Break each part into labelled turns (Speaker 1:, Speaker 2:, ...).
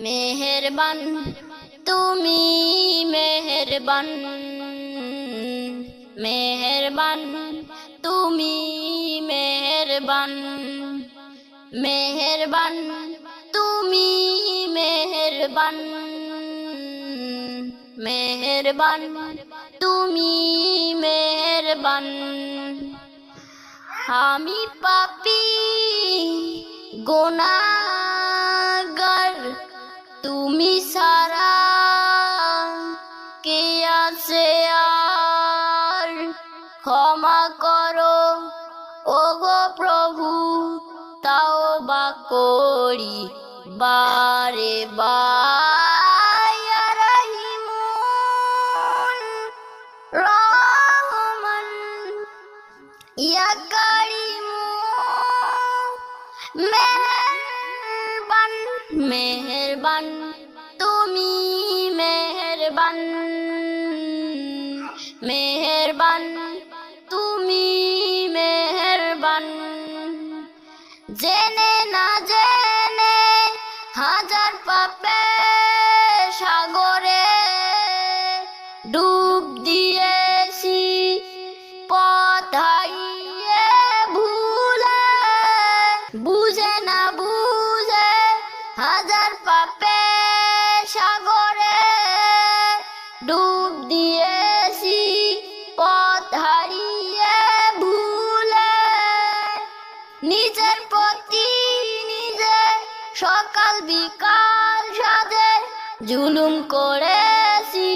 Speaker 1: মেহেরবান তুমি মেহেরবান, মেহেরবান তুমি মেহেরবান, মেহেরবান তুমি মেহেরবান, মেহেরবান তুমি মেহেরবান। আমি পাপী গুনাহগার, তুমি ছাড়া কে আছে আর? ক্ষমা করো ওগো প্রভু, তাওবা করি বারে বার। ইয়া রাহিমুন রহমান, ইয়া কারিমুন মেহেরবান, মেহেরবান তুমি মেহেরবান, মেহেরবান তুমি মেহেরবান। জেনে না জেনে হাজার পাপে সাগরে ডুব দিয়েছি, পথ হারিয়ে ভুলে, বুঝে না বুঝে হাজার পাপে সাগরে ডুব দিয়েছি, পথ হারিয়ে ভুলে। নিজের প্রতি নিজে সকাল বিকাল সাজে জুলুম করেছি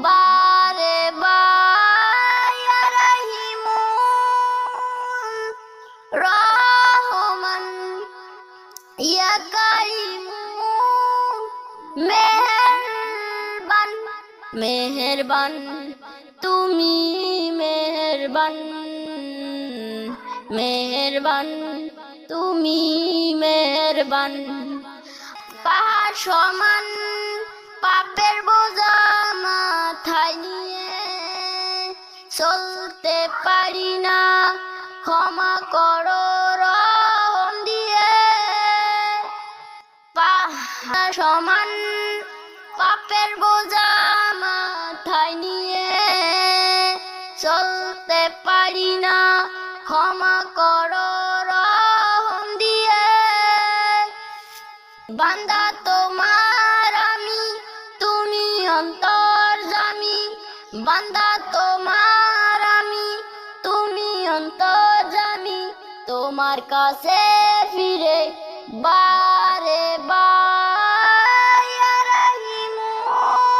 Speaker 1: বারে বার। ইয়া রাহিমুন রহমান, ইয়া কারিমুন মেহেরবান, মেহেরবান তুমি মেহেরবান, মেহেরবান তুমি মেহেরবান। পাহাড় সমান পাপের বোঝা মাথায় নিয়ে চলতে পারি না, ক্ষমা করো রহম দিয়ে। পাহাড় সমান পাপের বোঝা মাথায় নিয়ে চলতে পারি না, ক্ষমা করো রহম দিয়ে। বান্দা তোমার আমি, তুমি অন্তর্যামী, বান্দা তোমার আমি, তুমি অন্তর্যামী। তোমার কাছে ফিরে বারে বার। ইয়া রাহিমুন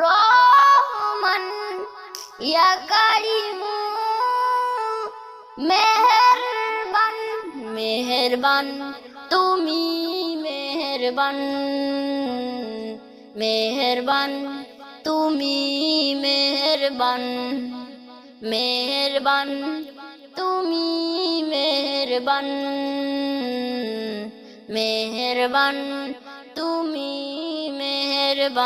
Speaker 1: রহমান, ইয়া কারিমুন মেহেরবান, মেহেরবান তুমি মেহেরবান, মেহেরবান তুমি মেহেরবান, মেহেরবান তুমি মেহেরবান, মেহেরবান তুমি মেহেরবান।